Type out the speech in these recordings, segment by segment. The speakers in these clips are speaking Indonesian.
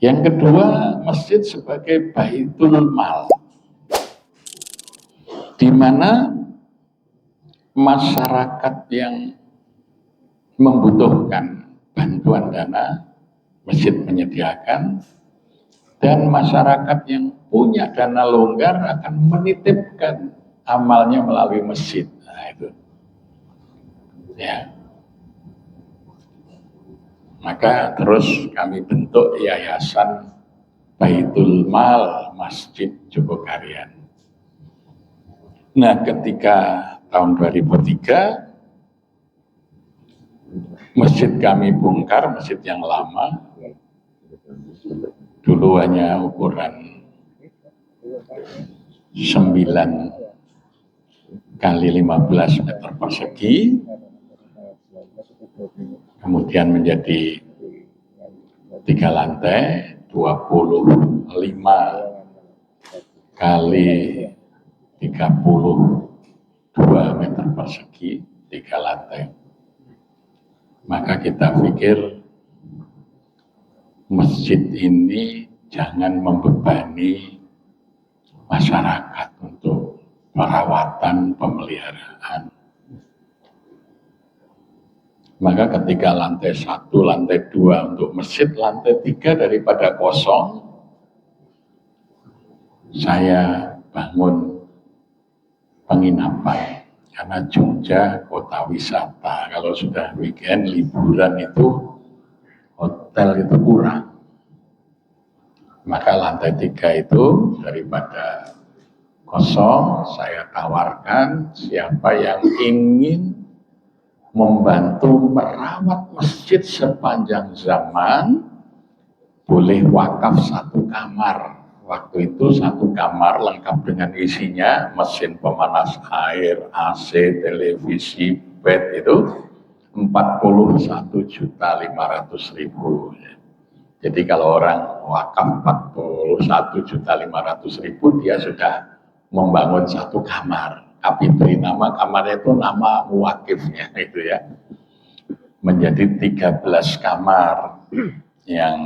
Yang kedua, masjid sebagai baitul mal, di mana masyarakat yang membutuhkan bantuan dana, masjid menyediakan, dan masyarakat yang punya dana longgar akan menitipkan amalnya melalui masjid. Nah, itu. Ya. Maka terus kami bentuk Yayasan Baitul Mal Masjid Jogokarian. Nah, ketika tahun 2003 masjid kami bongkar, masjid yang lama, dulu hanya ukuran 9 kali 15 meter persegi, kemudian menjadi 3 lantai, 25 kali 32 meter persegi, 3 lantai. Maka kita pikir masjid ini jangan membebani masyarakat untuk perawatan, pemeliharaan. Maka ketika lantai 1, lantai 2 untuk masjid, lantai 3 daripada kosong, saya bangun penginapan. Karena Jogja kota wisata, kalau sudah weekend, liburan itu hotel itu kurang. Maka lantai 3 itu daripada kosong, saya tawarkan siapa yang ingin membantu merawat masjid sepanjang zaman, boleh wakaf 1 kamar. Waktu itu 1 kamar lengkap dengan isinya, mesin pemanas air, AC, televisi, bed itu 41.500.000. Jadi kalau orang wakaf 41.500.000, dia sudah membangun 1 kamar. Tapi beri nama kamarnya itu nama muwakifnya itu ya. Menjadi 13 kamar, yang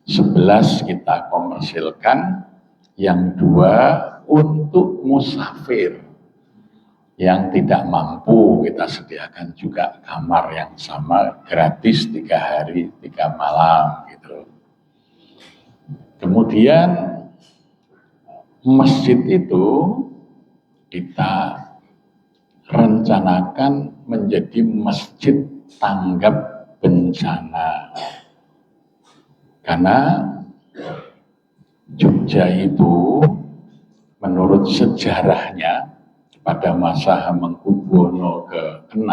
11 kita komersilkan, yang 2 untuk musafir yang tidak mampu, kita sediakan juga kamar yang sama, gratis 3 hari 3 malam gitu. Kemudian masjid itu kita rencanakan menjadi masjid tanggap bencana. Karena Jogja itu menurut sejarahnya pada masa Hamengkubuwono ke-6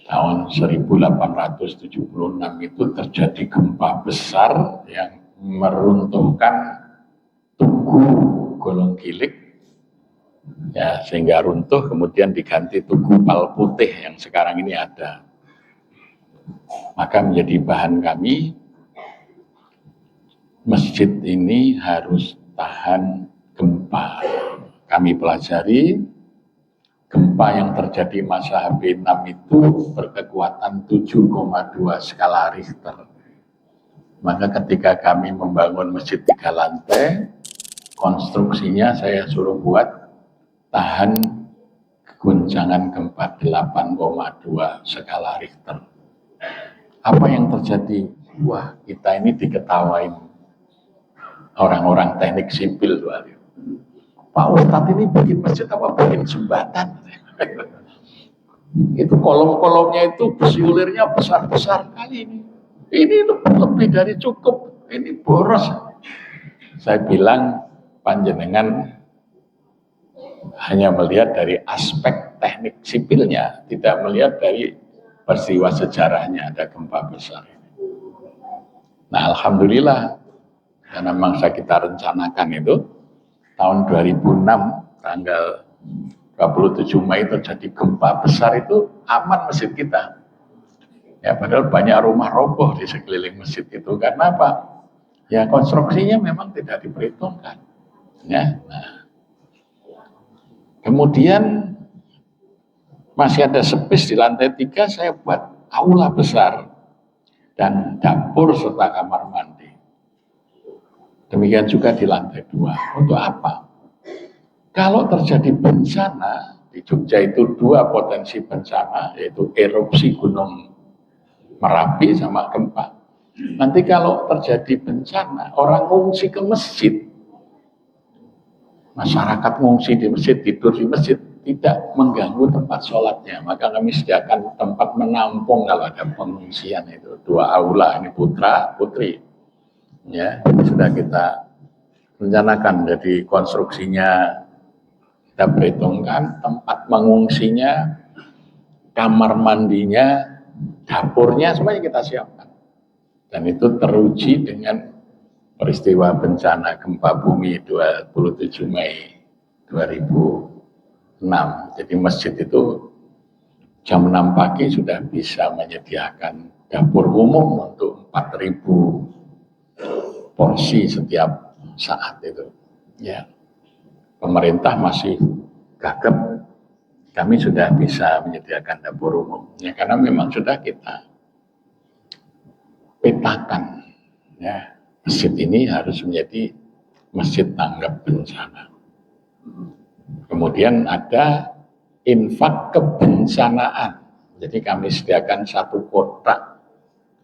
tahun 1876 itu terjadi gempa besar yang meruntuhkan Tugu Golonggilik, ya, sehingga runtuh, kemudian diganti Tugu Pal Putih yang sekarang ini ada. Maka menjadi bahan kami, masjid ini harus tahan gempa. Kami pelajari gempa yang terjadi masa HB6 itu berkekuatan 7,2 skala Richter. Maka ketika kami membangun masjid 3 lantai, konstruksinya saya suruh buat tahan guncangan gempa 8,2 skala Richter. Apa yang terjadi? Wah, kita ini diketawain orang-orang teknik sipil. Pak Ustadz ini bikin masjid apa bikin jembatan? Itu kolom-kolomnya itu besi ulirnya besar-besar kali ini. Ini lebih dari cukup, ini boros. Saya bilang, panjenengan hanya melihat dari aspek teknik sipilnya, tidak melihat dari peristiwa sejarahnya ada gempa besar. Nah, alhamdulillah, karena mangsa kita rencanakan itu, tahun 2006, tanggal 27 Mei terjadi gempa besar, itu aman masjid kita. Ya, padahal banyak rumah roboh di sekeliling masjid itu. Karena apa? Ya, konstruksinya memang tidak diperhitungkan. Ya, nah. Kemudian masih ada space di lantai 3, saya buat aula besar dan dapur serta kamar mandi. Demikian juga di lantai 2. Untuk apa? Kalau terjadi bencana, di Jogja itu 2 potensi bencana, yaitu erupsi Gunung Merapi sama gempa. Nanti kalau terjadi bencana, orang ngungsi ke masjid, masyarakat ngungsi di masjid, tidur di masjid, tidak mengganggu tempat sholatnya. Maka kami sediakan tempat menampung kalau ada pengungsian itu. 2 aula, ini putra, putri. Ya, ini sudah kita rencanakan. Jadi konstruksinya kita perhitungkan, tempat mengungsinya, kamar mandinya, dapurnya, semuanya kita siapkan. Dan itu teruji dengan peristiwa bencana gempa bumi 27 Mei 2006. Jadi masjid itu jam 6 pagi sudah bisa menyediakan dapur umum untuk 4.000 porsi setiap saat itu. Ya, pemerintah masih gagap, kami sudah bisa menyediakan dapur umum. Ya, karena memang sudah kita petakan. Ya, masjid ini harus menjadi masjid tanggap bencana. Kemudian ada infak kebencanaan. Jadi kami sediakan 1 kotak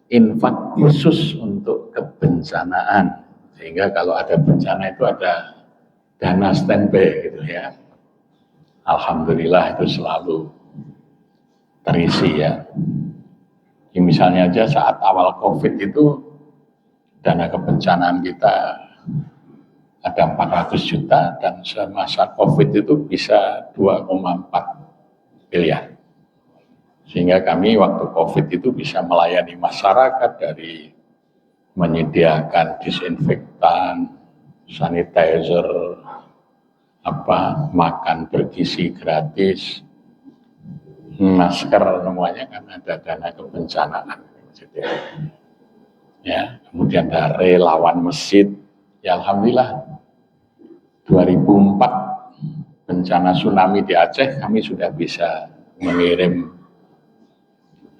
infak khusus untuk kebencanaan, sehingga kalau ada bencana itu ada dana standby gitu ya. Alhamdulillah itu selalu terisi ya. Jadi misalnya aja saat awal COVID itu dana kebencanaan kita ada 400 juta dan semasa COVID itu bisa 2,4 miliar. Sehingga kami waktu COVID itu bisa melayani masyarakat dari menyediakan disinfektan, sanitizer, makan bergizi gratis, masker, semuanya kan ada dana kebencanaan. Ya, kemudian ada relawan masjid. Ya alhamdulillah 2004 bencana tsunami di Aceh kami sudah bisa mengirim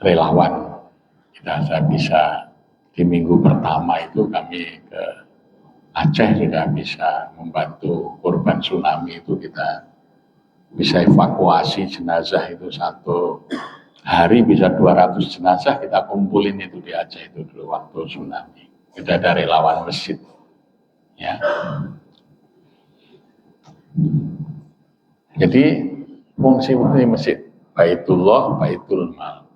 relawan. Kita bisa di minggu pertama itu kami ke Aceh sudah bisa membantu korban tsunami itu, kita bisa evakuasi jenazah itu 1 hari bisa 200 jenazah kita kumpulin itu di Aceh itu dulu waktu tsunami. Kita ada relawan masjid. Ya. Jadi fungsi masjid Baitullah, Baitul Mal.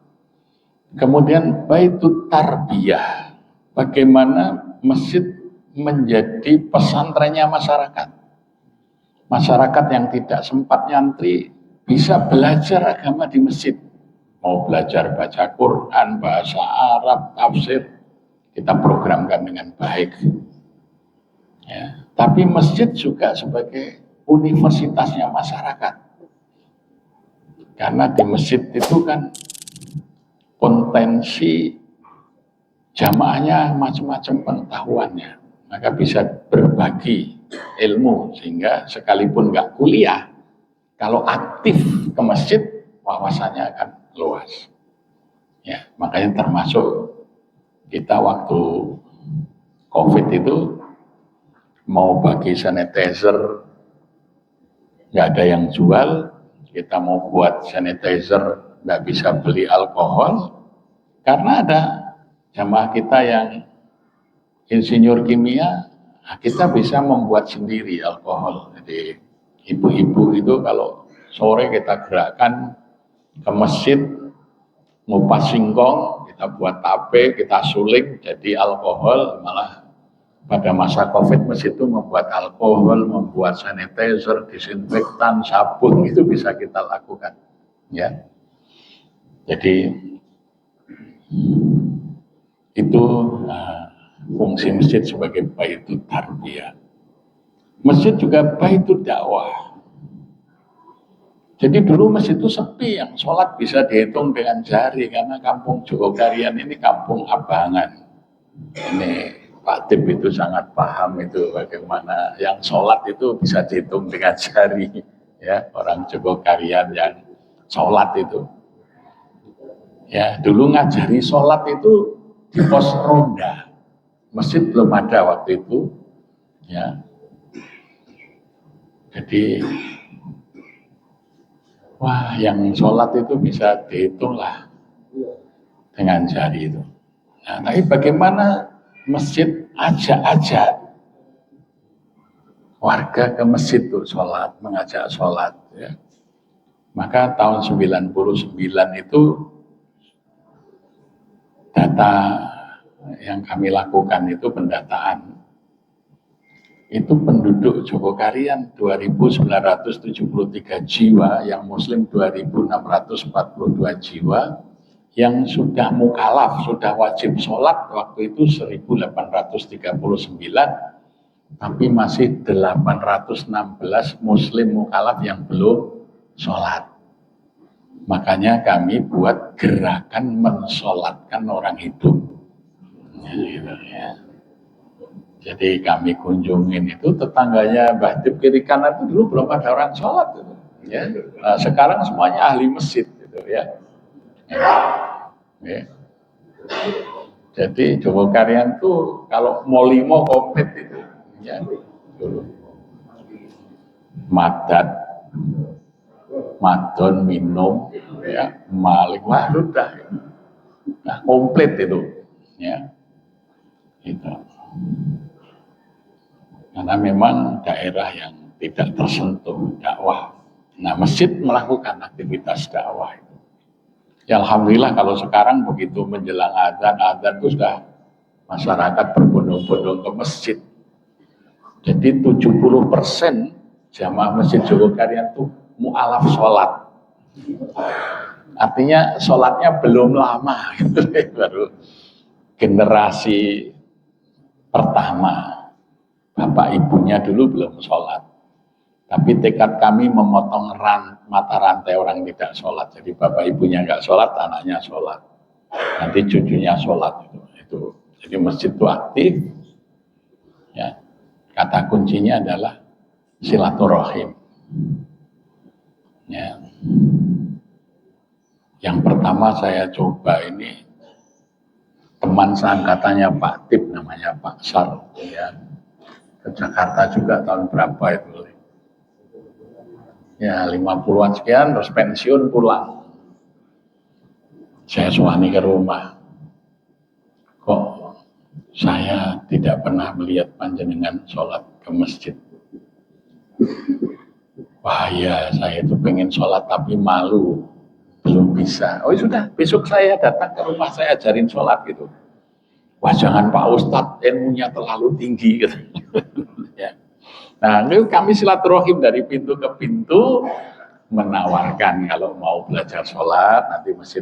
Kemudian Baitul Tarbiyah, bagaimana masjid menjadi pesantrennya masyarakat. Masyarakat yang tidak sempat nyantri bisa belajar agama di masjid. Mau belajar baca Quran, bahasa Arab, tafsir, kita programkan dengan baik. Ya. Tapi masjid juga sebagai universitasnya masyarakat. Karena di masjid itu kan potensi jamaahnya macam-macam pengetahuannya, maka bisa berbagi ilmu sehingga sekalipun nggak kuliah, kalau aktif ke masjid wawasannya akan luas. Ya, makanya termasuk kita waktu COVID itu mau bagi sanitizer nggak ada yang jual, kita mau buat sanitizer nggak bisa beli alkohol karena ada jamaah kita yang insinyur kimia, kita bisa membuat sendiri alkohol. Jadi ibu-ibu itu kalau sore kita gerakkan ke masjid ngupas singkong, kita buat tape, kita suling jadi alkohol. Malah pada masa COVID masjid itu membuat alkohol, membuat sanitizer, disinfektan, sabun, itu bisa kita lakukan. Ya. Jadi itu fungsi masjid sebagai baitul tarbiyah. Masjid juga baitul dakwah. Jadi dulu masjid itu sepi, yang sholat bisa dihitung dengan jari karena kampung Jogokarian ini kampung abangan. Ini Pak Tip itu sangat paham itu bagaimana yang sholat itu bisa dihitung dengan jari. Ya, orang Jogokarian yang sholat itu. Ya, dulu ngajari sholat itu di pos ronda. Masjid belum ada waktu itu. Ya, jadi wah, yang sholat itu bisa dihitung lah dengan jari itu. Nah, tapi bagaimana masjid ajak-ajak warga ke masjid tuh sholat, mengajak sholat. Ya. Maka tahun 99 itu data yang kami lakukan itu pendataan. Itu penduduk Jogokarian 2.973 jiwa, yang muslim 2.642 jiwa, yang sudah mukalaf, sudah wajib sholat waktu itu 1.839, tapi masih 816 muslim mukalaf yang belum sholat. Makanya kami buat gerakan mensolatkan orang hidup. Ya. Jadi kami kunjungin itu tetangganya Mbah Dip kiri kanan itu dulu belum ada orang sholat gitu. Ya. Nah, sekarang semuanya ahli masjid gitu ya. Ya. Jadi Jogokarian tuh kalau mau limo komplit itu ya dulu. Madat, madon, minum, ya, malik, wah udah. Nah, komplit itu ya. Itu. Karena memang daerah yang tidak tersentuh dakwah. Nah, masjid melakukan aktivitas dakwah itu. Ya, alhamdulillah kalau sekarang begitu menjelang adzan itu sudah masyarakat berbondong-bondong ke masjid. Jadi 70% jamaah Masjid Jogokarian itu mu'alaf sholat. Artinya sholatnya belum lama, gitu, baru generasi pertama. Bapak ibunya dulu belum sholat. Tapi tekad kami memotong mata rantai orang tidak sholat. Jadi bapak ibunya nggak sholat, anaknya sholat. Nanti cucunya sholat. Itu. Jadi masjid itu aktif. Ya. Kata kuncinya adalah silaturahim. Ya. Yang pertama saya coba ini teman seangkatannya Pak Tip, namanya Pak Sar. Ya. Ke Jakarta juga tahun berapa itu, ya 50-an sekian, terus pensiun pulang. Saya suami ke rumah, kok saya tidak pernah melihat panjenengan sholat ke masjid. Wah ya, saya itu pengen sholat tapi malu, belum bisa. Oh sudah, besok saya datang ke rumah, saya ajarin sholat gitu. Wah jangan Pak Ustadz, ilmunya terlalu tinggi gitu. Ya. Nah, ini kami silaturahim dari pintu ke pintu, menawarkan kalau mau belajar sholat nanti masjid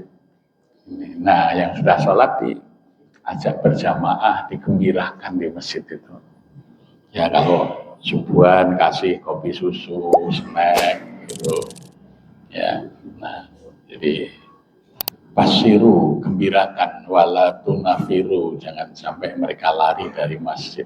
ini. Nah, yang sudah sholat diajak berjamaah, digembirakan di masjid itu. Ya kalau subuhan kasih kopi susu, snack gitu. Ya, nah jadi basiru, gembirakan, wala tunafiru, jangan sampai mereka lari dari masjid.